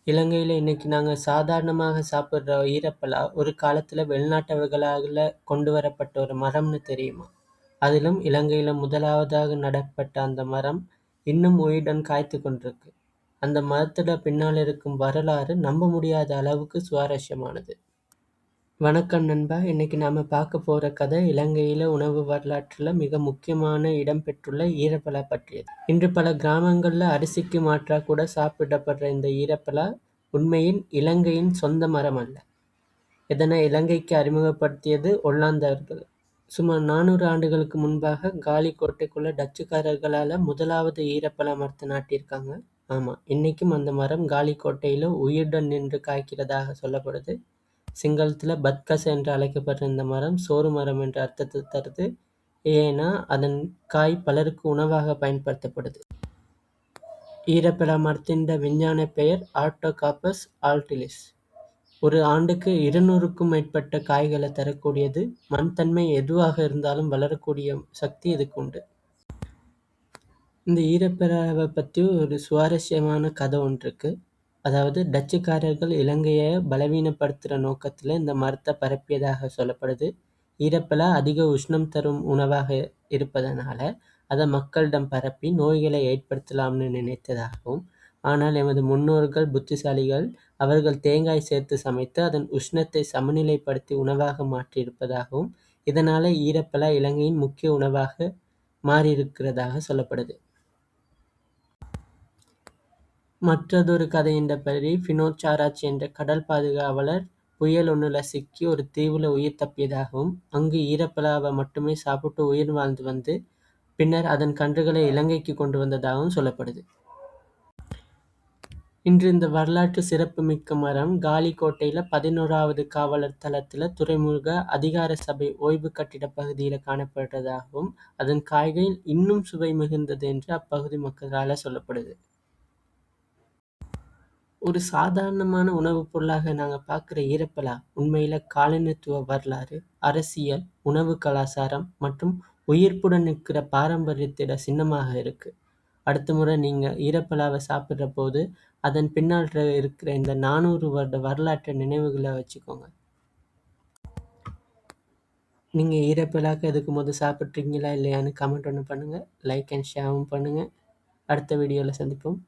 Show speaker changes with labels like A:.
A: இலங்கையில இன்னைக்கு நாங்க சாதாரணமாக சாப்பிடுற ஈரப்பலா, ஒரு காலத்துல வெளிநாட்டவர்களால கொண்டு வரப்பட்ட ஒரு மரம்னு தெரியுமா? அதிலும் இலங்கையில முதலாவதாக நடப்பட்ட அந்த மரம் இன்னும் உயிருடன் காய்த்துக் கொண்டிருக்கு. அந்த மரத்துல பின்னால் இருக்கும் வரலாறு நம்ப முடியாத அளவுக்கு சுவாரஸ்யமானது. வணக்கம் நண்பா. இன்னைக்கு நாம பார்க்க போற கதை இலங்கையில உணவு வரலாற்றுல மிக முக்கியமான இடம் பெற்றுள்ள ஈரப்பலா பற்றியது. இன்று பல கிராமங்கள்ல அரிசிக்கு மாற்றா கூட சாப்பிடப்படுற இந்த ஈரப்பலா உண்மையில் இலங்கையின் சொந்த மரம் அல்ல. இதனை இலங்கைக்கு அறிமுகப்படுத்தியது ஒல்லாந்தர்கள். சுமார் 400 ஆண்டுகளுக்கு முன்பாக காலி கோட்டைக்குள்ள டச்சுக்காரர்களால முதலாவது ஈரப்பலா மரத்தை நாட்டியிருக்காங்க. ஆமா, இன்னைக்கும் அந்த மரம் காலி கோட்டையில உயிருடன் நின்று காய்க்கிறதாக சொல்லப்படுது. சிங்களத்துல பத்கச என்று அழைக்கப்படுற இந்த மரம் சோறு மரம் என்ற அர்த்தத்தை தருது. ஏன்னா அதன் காய் பலருக்கு உணவாக பயன்படுத்தப்படுது. ஈரப்பலா மரத்தின் விஞ்ஞான பெயர் ஆர்டோகார்பஸ் ஆல்டிலிஸ். ஒரு ஆண்டுக்கு 200க்கும் மேற்பட்ட காய்களை தரக்கூடியது. மண் தன்மை எதுவாக இருந்தாலும் வளரக்கூடிய சக்தி இதுக்கு உண்டு. இந்த ஈரப்பலாவை பற்றி ஒரு சுவாரஸ்யமான கதை ஒன்று இருக்கு. அதாவது டச்சுக்காரர்கள் இலங்கையை பலவீனப்படுத்துகிற நோக்கத்தில் இந்த மரத்தை பரப்பியதாக சொல்லப்படுது. ஈரப்பலா அதிக உஷ்ணம் தரும் உணவாக இருப்பதனால அதை மக்களிடம் பரப்பி நோய்களை ஏற்படுத்தலாம்னு நினைத்ததாகவும், ஆனால் எமது முன்னோர்கள் புத்திசாலிகள், அவர்கள் தேங்காய் சேர்த்து சமைத்து அதன் உஷ்ணத்தை சமநிலைப்படுத்தி உணவாக மாற்றியிருப்பதாகவும், இதனால ஈரப்பலா இலங்கையின் முக்கிய உணவாக மாறியிருக்கிறதாக சொல்லப்படுது. மற்றதொரு கதையின்படி வினோத் சாராட்சி என்ற கடல் பாதுகாவலர் புயல் ஒன்றுல சிக்கி ஒரு தீவுல உயிர் தப்பியதாகவும், அங்கு ஈரப்பலாவை மட்டுமே சாப்பிட்டு உயிர் வாழ்ந்து வந்து பின்னர் அதன் கன்றுகளை இலங்கைக்கு கொண்டு வந்ததாகவும் சொல்லப்படுது. இன்று இந்த வரலாற்று சிறப்புமிக்க மரம் காலி கோட்டையில 11வது காவலர் தளத்துல துறைமுக அதிகார சபை ஓய்வு கட்டிட பகுதியில காணப்படுறதாகவும், அதன் காய்கள் இன்னும் சுவை மிகுந்தது என்று அப்பகுதி மக்களால சொல்லப்படுது. ஒரு சாதாரணமான உணவுப் பொருளாக நாங்க பார்க்குற ஈரப்பலா உண்மையில காலனித்துவ வரலாறு, அரசியல், உணவு கலாச்சாரம் மற்றும் உயிர்ப்புடன் நிற்கிற பாரம்பரியத்தோட சின்னமாக இருக்கு. அடுத்த முறை நீங்க ஈரப்பலாவை சாப்பிடுற போது அதன் பின்னால் இருக்கிற இந்த 400 வருட வரலாற்று நினைவுகளை வச்சுக்கோங்க. நீங்க ஈரப்பலாக்கு எதுக்கு முதல் சாப்பிட்றீங்களா இல்லையான்னு கமெண்ட் ஒன்று பண்ணுங்க. லைக் அண்ட் ஷேரும் பண்ணுங்க. அடுத்த வீடியோவில் சந்திப்போம்.